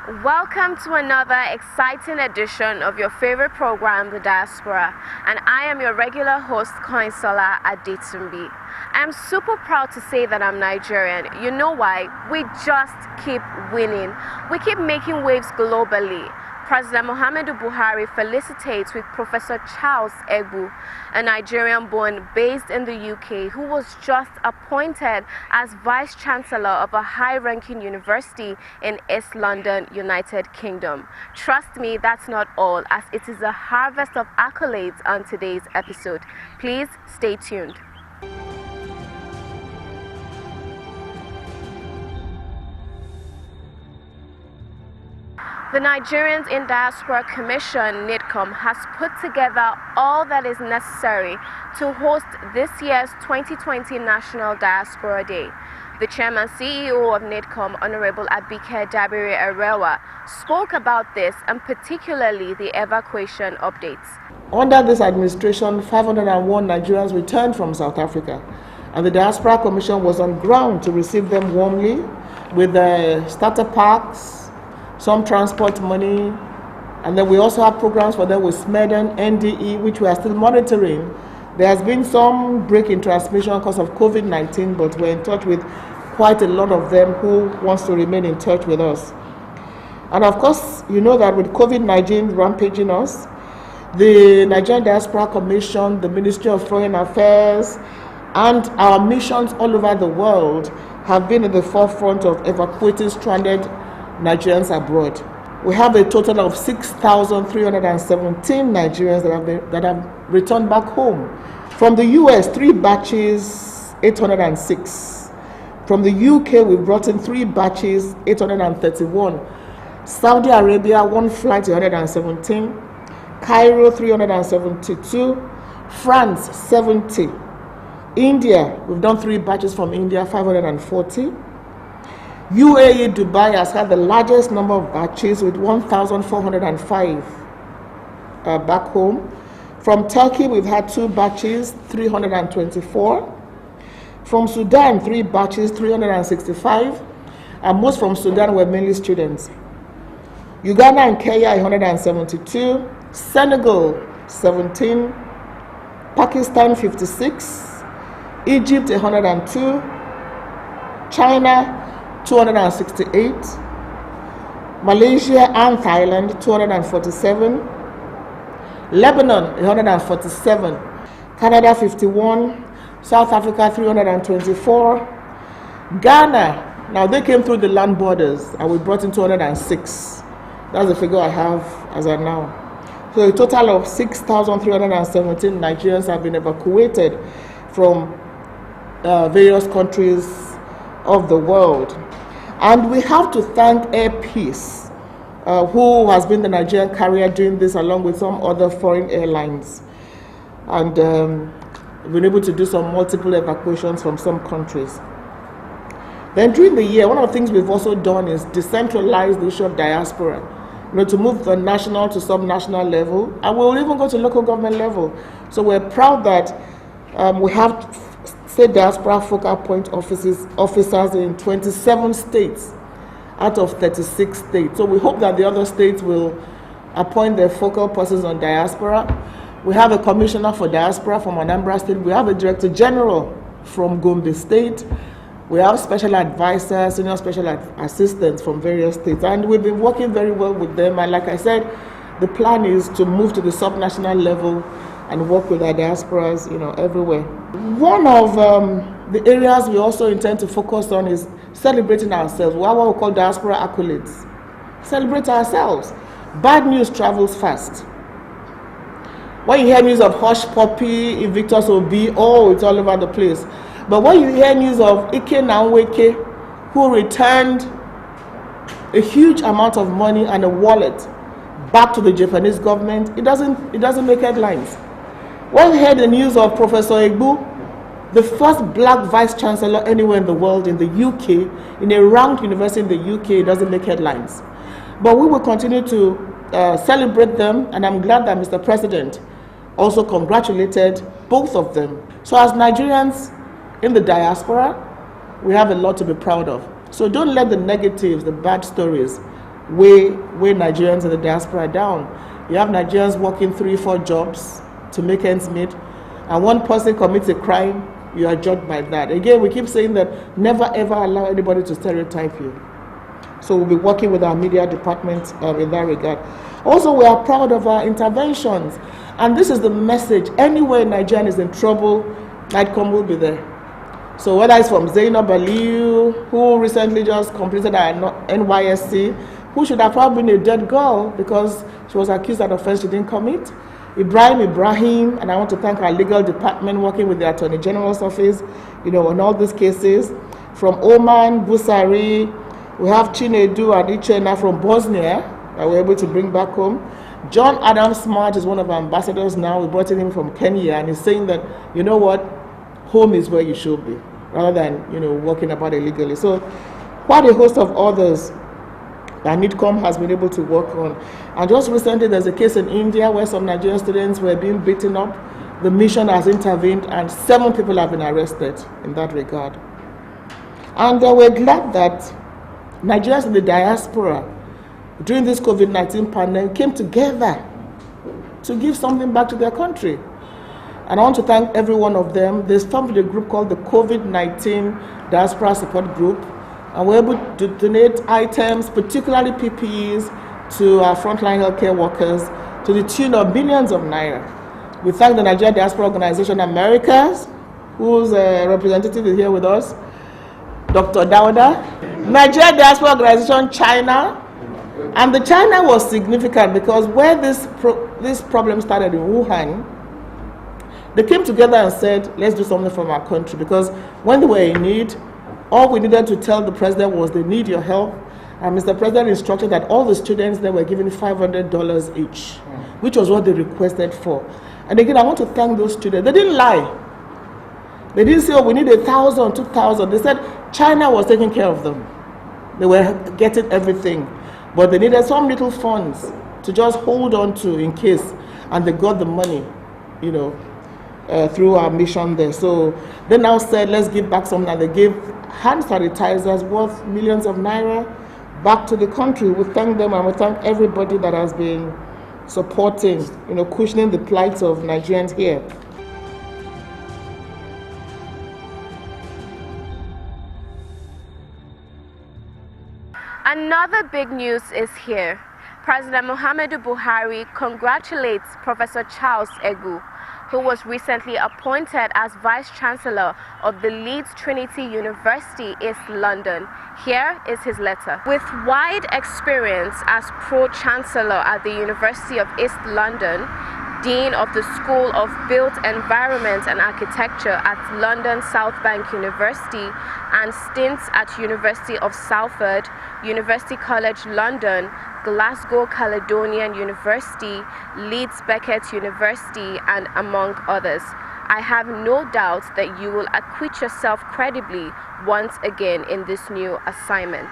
Welcome to another exciting edition of your favorite program, The Diaspora, and I am your regular host, Koinsola Adetumbi. I am super proud to say that I'm Nigerian. You know why? We just keep winning. We keep making waves globally. President Muhammadu Buhari felicitates with Professor Charles Egbu, a Nigerian-born based in the UK who was just appointed as Vice Chancellor of a high-ranking university in East London, United Kingdom. Trust me, that's not all, as it is a harvest of accolades on today's episode. Please stay tuned. The Nigerians in Diaspora Commission, NIDCOM, has put together all that is necessary to host this year's 2020 National Diaspora Day. The chairman CEO of NIDCOM, Honorable Abike Dabiri Erewa, spoke about this and particularly the evacuation updates. Under this administration, 501 Nigerians returned from South Africa, and the Diaspora Commission was on ground to receive them warmly with starter packs, some transport money, and then we also have programs for them with SMED and NDE, which we are still monitoring. There has been some break in transmission because of COVID-19, but we're in touch with quite a lot of them who wants to remain in touch with us. And of course, you know that with COVID-19 rampaging us, the Nigerian Diaspora Commission, the Ministry of Foreign Affairs, and our missions all over the world have been at the forefront of evacuating stranded Nigerians abroad. We have a total of 6,317 Nigerians that have returned back home. From the US, 3 batches, 806. From the UK, we brought in 3 batches, 831. Saudi Arabia, 1 flight, 117. Cairo, 372. France, 70. India, we've done 3 batches from India, 540. UAE Dubai has had the largest number of batches with 1,405 back home. From Turkey, we've had 2 batches, 324. From Sudan, 3 batches, 365. And most from Sudan were mainly students. Uganda and Kenya, 172. Senegal, 17. Pakistan, 56. Egypt, 102. China, 268, Malaysia and Thailand 247, Lebanon 147, Canada 51, South Africa 324, Ghana, now they came through the land borders and we brought in 206. That's the figure I have as of now. So a total of 6,317 Nigerians have been evacuated from various countries of the world. And we have to thank Air Peace, who has been the Nigerian carrier doing this along with some other foreign airlines. And we've been able to do some multiple evacuations from some countries. Then during the year, one of the things we've also done is decentralize the issue of diaspora, to move the national to sub-national level, and we'll even go to local government level. So we're proud that we have State Diaspora Focal Point officers in 27 states out of 36 states. So we hope that the other states will appoint their focal persons on diaspora. We have a commissioner for diaspora from Anambra State. We have a director general from Gombe State. We have special advisors, senior special assistants from various states. And we've been working very well with them. And like I said, the plan is to move to the sub-national level and work with our diasporas, everywhere. One of the areas we also intend to focus on is celebrating ourselves. We have what we call diaspora accolades. Celebrate ourselves. Bad news travels fast. When you hear news of Hush Puppy, Invictus Obi, it's all over the place. But when you hear news of Ike Nanweke, who returned a huge amount of money and a wallet back to the Japanese government, it doesn't make headlines. When you hear the news of Professor Egbu, the first black vice chancellor anywhere in the world, in the UK, in a ranked university in the UK, it doesn't make headlines. But we will continue to celebrate them, and I'm glad that Mr. President also congratulated both of them. So as Nigerians in the diaspora, we have a lot to be proud of. So don't let the negatives, the bad stories, weigh Nigerians in the diaspora down. You have Nigerians working 3-4 jobs to make ends meet, and one person commits a crime, you are judged by that. Again, we keep saying that never ever allow anybody to stereotype you. So we'll be working with our media department in that regard. Also, we are proud of our interventions, and this is the message. Anywhere Nigerian is in trouble, NIGHTCOM will be there. So whether it's from Zainab Aliyu, who recently just completed our NYSC, who should have probably been a dead girl because she was accused of an offense she didn't commit. Ibrahim, and I want to thank our legal department working with the Attorney General's office, on all these cases. From Oman, Busari, we have Chinedu and Ichena from Bosnia that we're able to bring back home. John Adam Smart is one of our ambassadors now. We brought him from Kenya, and he's saying that, you know what, home is where you should be, rather than, working about illegally. So quite a host of others that NIGHTCOM has been able to work on. And just recently, there's a case in India where some Nigerian students were being beaten up. The mission has intervened, and 7 people have been arrested in that regard. And we're glad that Nigerians in the diaspora, during this COVID-19 pandemic, came together to give something back to their country. And I want to thank every one of them. They formed a group called the COVID-19 Diaspora Support Group, and we're able to donate items, particularly PPEs, to our frontline healthcare workers to the tune of millions of naira. We thank the Nigeria Diaspora Organization Americas, whose representative is here with us, Dr. Dauda. Nigeria Diaspora Organization China, and the China was significant because where this problem started in Wuhan, they came together and said, let's do something from our country, because when they were in need, all we needed to tell the president was they need your help. And Mr. President instructed that all the students there were given $500 each, which was what they requested for. And again, I want to thank those students. They didn't lie. They didn't say, oh, we need 1,000, 2,000. They said China was taking care of them. They were getting everything. But they needed some little funds to just hold on to in case. And they got the money, through our mission there. So they now said, let's give back something. And they gave hand sanitizers worth millions of naira back to the country. We thank them, and we thank everybody that has been supporting, cushioning the plight of Nigerians here. Another big news is here. President Muhammadu Buhari congratulates Professor Charles Egu, who was recently appointed as Vice-Chancellor of the Leeds Trinity University, East London. Here is his letter. With wide experience as Pro-Chancellor at the University of East London, Dean of the School of Built Environment and Architecture at London South Bank University, and stints at University of Salford, University College London, Glasgow Caledonian University, Leeds Beckett University, and among others. I have no doubt that you will acquit yourself credibly once again in this new assignment.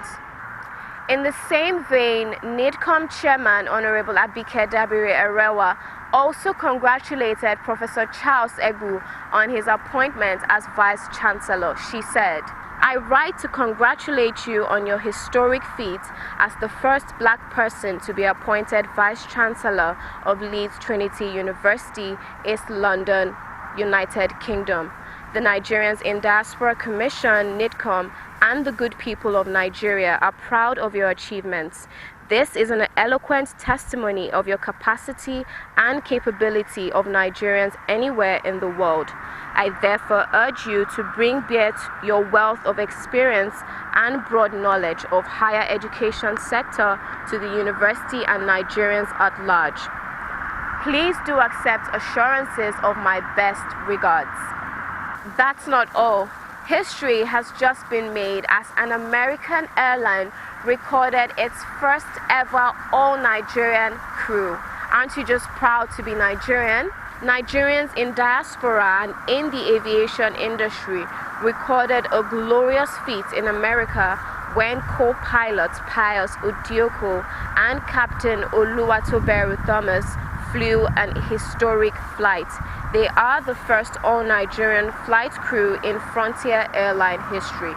In the same vein, NIGHTCOM Chairman Honorable Abike Dabiri Erewa also congratulated Professor Charles Egu on his appointment as Vice-Chancellor. She said, I write to congratulate you on your historic feat as the first black person to be appointed Vice-Chancellor of Leeds Trinity University, East London, United Kingdom. The Nigerians in Diaspora Commission, NIGHTCOM, and the good people of Nigeria are proud of your achievements. This is an eloquent testimony of your capacity and capability of Nigerians anywhere in the world. I therefore urge you to bring bear your wealth of experience and broad knowledge of higher education sector to the university and Nigerians at large. Please do accept assurances of my best regards. That's not all. History has just been made as an American airline recorded its first ever all-Nigerian crew. Aren't you just proud to be Nigerian? Nigerians in diaspora and in the aviation industry recorded a glorious feat in America when co-pilot Pius Udioko and Captain Oluwatoberu Thomas flew an historic flight. They are the first all-Nigerian flight crew in Frontier airline history.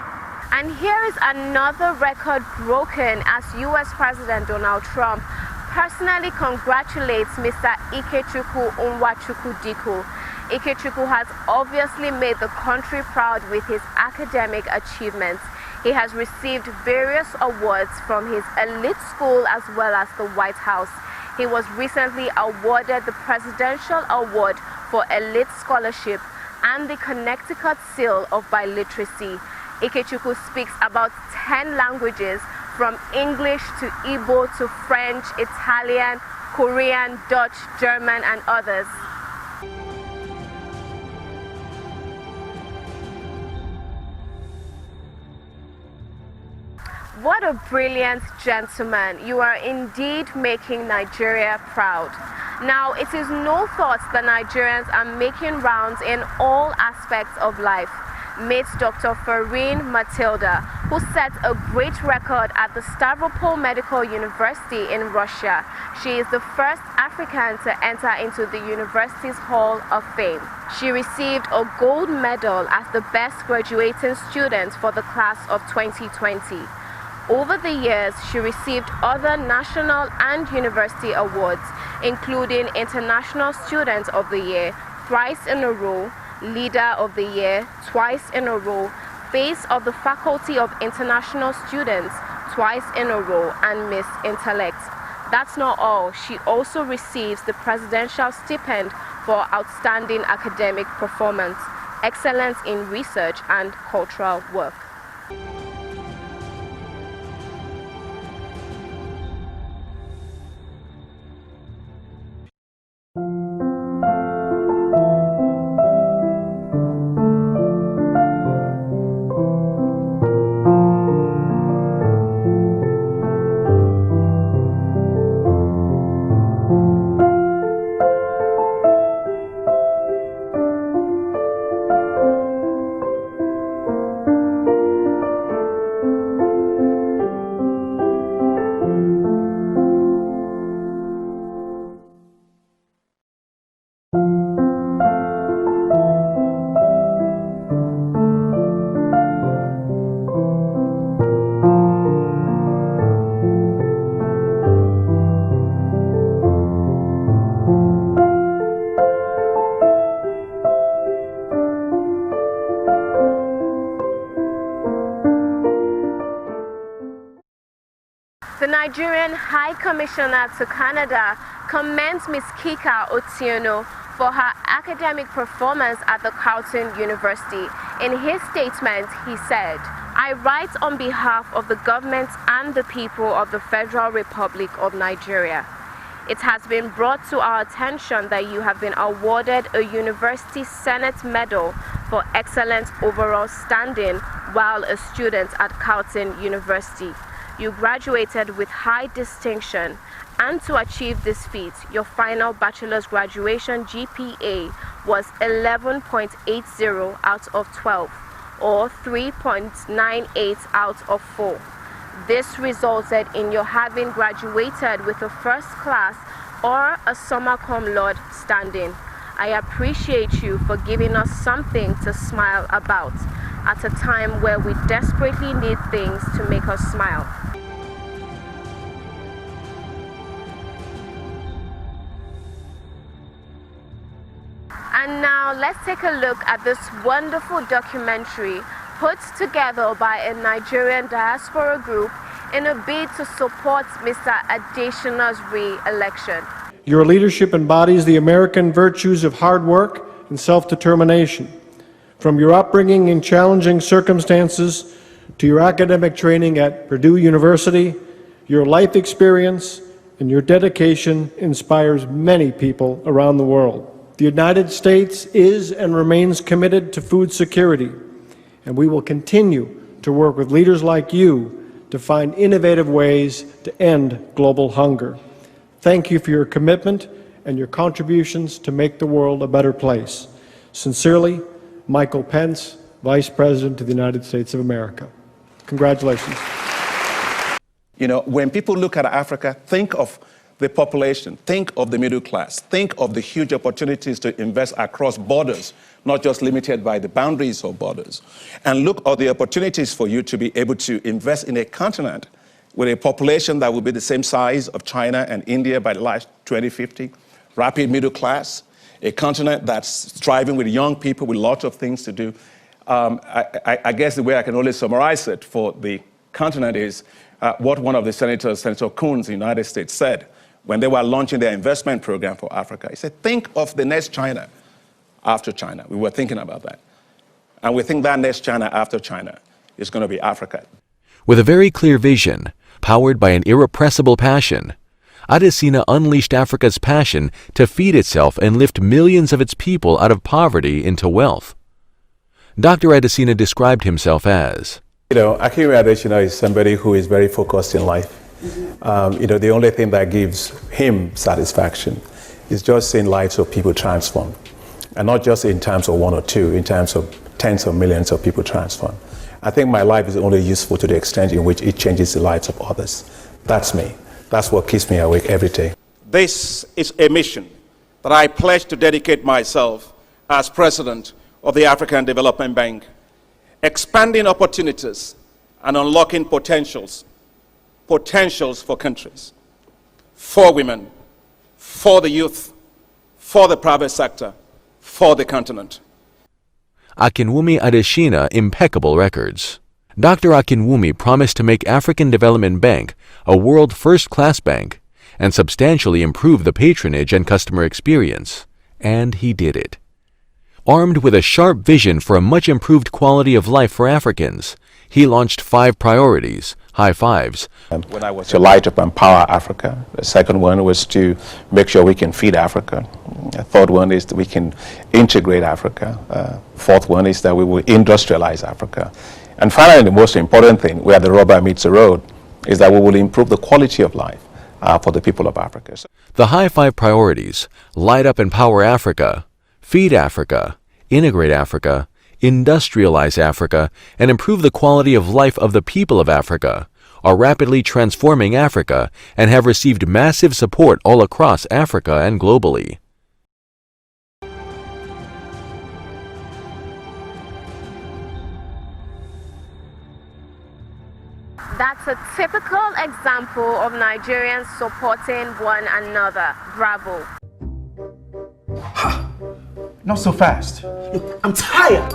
And here is another record broken as US President Donald Trump personally congratulates Mr. Ikechukwu Onwachukwu Diko. Ikechukwu has obviously made the country proud with his academic achievements. He has received various awards from his elite school as well as the White House. He was recently awarded the Presidential Award for Elite Scholarship and the Connecticut Seal of Biliteracy. Ikechukwu speaks about 10 languages, from English to Igbo to French, Italian, Korean, Dutch, German, and others. What a brilliant gentleman. You are indeed making Nigeria proud. Now, it is no thought that Nigerians are making rounds in all aspects of life. Meet Dr. Farine Matilda, who set a great record at the Stavropol Medical University in Russia. She is the first African to enter into the university's Hall of Fame. She received a gold medal as the best graduating student for the class of 2020. Over the years, she received other national and university awards, including International Student of the Year thrice in a row, Leader of the Year twice in a row, Face of the Faculty of International Students twice in a row, and Miss Intellect. That's not all. She also receives the Presidential Stipend for outstanding academic performance, excellence in research, and cultural work. The Nigerian High Commissioner to Canada commends Ms. Kika Otiono for her academic performance at the Carleton University. In his statement, he said, "I write on behalf of the government and the people of the Federal Republic of Nigeria. It has been brought to our attention that you have been awarded a University Senate Medal for excellent overall standing while a student at Carleton University. You graduated with high distinction, and to achieve this feat, your final bachelor's graduation GPA was 11.80 out of 12, or 3.98 out of 4. This resulted in your having graduated with a first class or a summa cum laude standing. I appreciate you for giving us something to smile about at a time where we desperately need things to make us smile." And now let's take a look at this wonderful documentary put together by a Nigerian diaspora group in a bid to support Mr. Adesina's re-election. Your leadership embodies the American virtues of hard work and self-determination. From your upbringing in challenging circumstances to your academic training at Purdue University, your life experience and your dedication inspires many people around the world. The United States is and remains committed to food security, and we will continue to work with leaders like you to find innovative ways to end global hunger. Thank you for your commitment and your contributions to make the world a better place. Sincerely, Michael Pence, Vice President of the United States of America. Congratulations. You know, when people look at Africa, think of the population, think of the middle class, think of the huge opportunities to invest across borders, not just limited by the boundaries of borders, and look at the opportunities for you to be able to invest in a continent with a population that will be the same size of China and India by the last 2050, rapid middle class, a continent that's thriving with young people with lots of things to do. I guess the way I can only summarize it for the continent is what one of the senators, Senator Coons in the United States, said when they were launching their investment program for Africa. He said, think of the next China after China. We were thinking about that. And we think that next China after China is going to be Africa. With a very clear vision, powered by an irrepressible passion, Adesina unleashed Africa's passion to feed itself and lift millions of its people out of poverty into wealth. Dr. Adesina described himself as, Akinwumi Adesina is somebody who is very focused in life. The only thing that gives him satisfaction is just seeing lives of people transformed. And not just in terms of one or two, in terms of tens of millions of people transformed. I think my life is only useful to the extent in which it changes the lives of others. That's me. That's what keeps me awake every day. This is a mission that I pledge to dedicate myself as president of the African Development Bank, expanding opportunities and unlocking potentials for countries, for women, for the youth, for the private sector, for the continent. Akinwumi Adesina impeccable records. Dr. Akinwumi promised to make African Development Bank a world first-class bank and substantially improve the patronage and customer experience, and he did it. Armed with a sharp vision for a much improved quality of life for Africans, he launched 5 priorities, high fives. To light up and empower Africa. The second one was to make sure we can feed Africa. The third one is that we can integrate Africa. Fourth one is that we will industrialize Africa. And finally, the most important thing, where the rubber meets the road, is that we will improve the quality of life for the people of Africa. The high 5 priorities, light up and empower Africa, feed Africa, integrate Africa, industrialize Africa, and improve the quality of life of the people of Africa, are rapidly transforming Africa and have received massive support all across Africa and globally. That's a typical example of Nigerians supporting one another. Bravo. Not so fast. Look, I'm tired.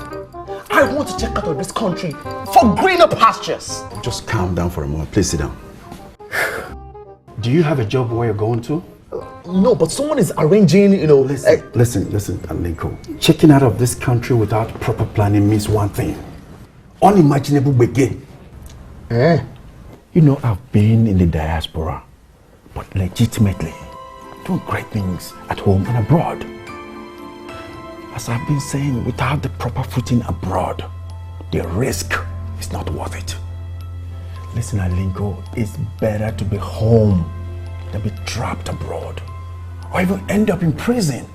I want to check out of this country for greener pastures. Just calm down for a moment. Please sit down. Do you have a job where you're going to? No, but someone is arranging, Listen, Alinko. Checking out of this country without proper planning means one thing. Unimaginable begin. I've been in the diaspora, but legitimately doing great things at home and abroad. As I've been saying, without the proper footing abroad, the risk is not worth it. Listen, Alinko, it's better to be home than be trapped abroad, or even end up in prison.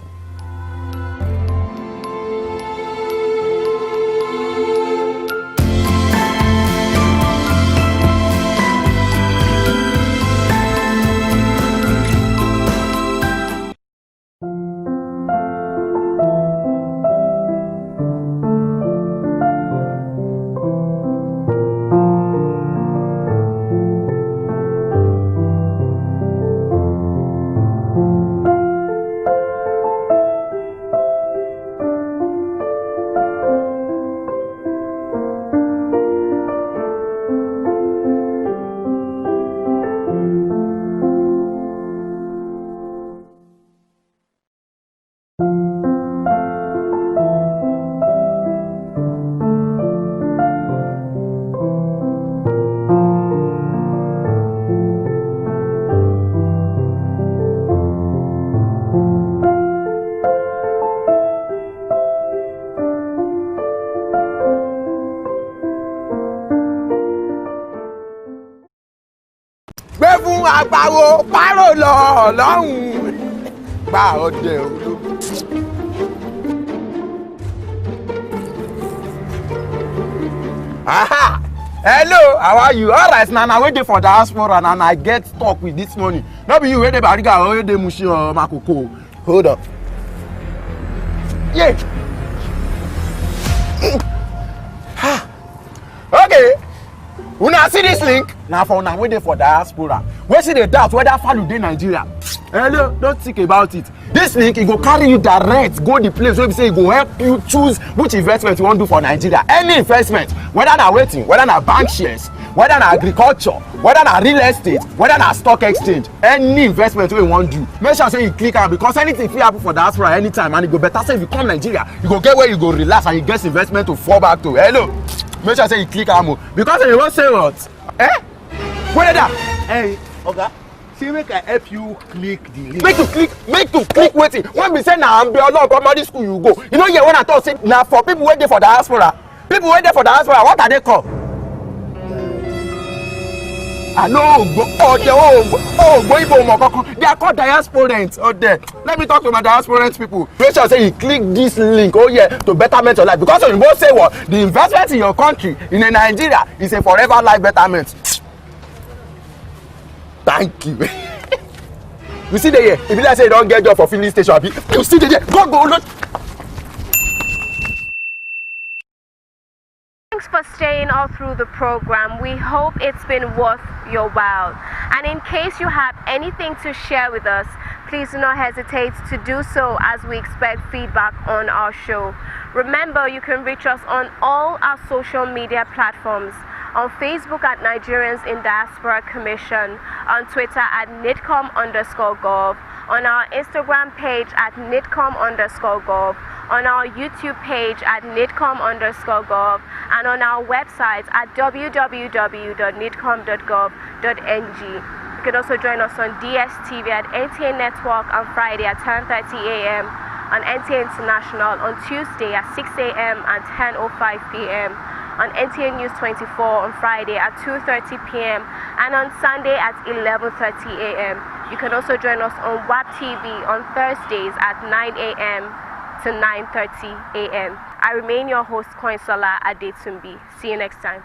àpàwọ̀ párò lọ lọ́hùn-ún gba ọdẹ ológun. Hello, how are you? All right, now I wait for diaspora and I get stuck with this money. Not be you wait the Bariga or the Mushi or Makoko. Hold up. Yeah. Okay. Una see this link? Now for una waiting for diaspora. Where see the doubt whether follow dey Nigeria? Hello, don't think about it. This link it go carry you direct go the place where we say it go help you choose which investment you want to do for Nigeria. Any investment, whether na waiting, whether na bank shares, whether na agriculture, whether na real estate, whether na stock exchange, any investment wey you wan do, make sure say you click am because anything fit happen for diaspora anytime and e go better say if you come Nigeria, you go get where you go relax and you get investment to fall back to. Hello, make sure say you click am because you wan say what? Eh? Where that? Hey, Oga, see make I help you click the link. Make you click wetin? When we say na Ambiolo primary school you go, you know here when I talk say na for people wey dey for diaspora. People wey dey for diaspora, what are they called? I know they are called diasporans. Oh, there. Let me talk to my diasporans people. Make sure say you click this link. Oh yeah, to betterment your life. Because you both say what the investment in your country in Nigeria is a forever life betterment. Thank you. You see there here. If you like say you don't get job for filling station, you see there. Go. Thanks for staying all through the program. We hope it's been worth your while. And in case you have anything to share with us, please do not hesitate to do so as we expect feedback on our show. Remember, you can reach us on all our social media platforms. On Facebook at Nigerians in Diaspora Commission, on Twitter at nidcom_gov, on our Instagram page at nidcom_gov, on our YouTube page at nidcom_gov, and on our website at www.nidcom.gov.ng. You can also join us on DSTV at NTA Network on Friday at 10:30 a.m., on NTA International on Tuesday at 6 a.m. and 10:05 p.m., on NTA News 24 on Friday at 2:30 p.m. and on Sunday at 11:30 a.m. You can also join us on WAP TV on Thursdays at 9 a.m. to 9:30 a.m. I remain your host, Koinsola Adetumbi. See you next time.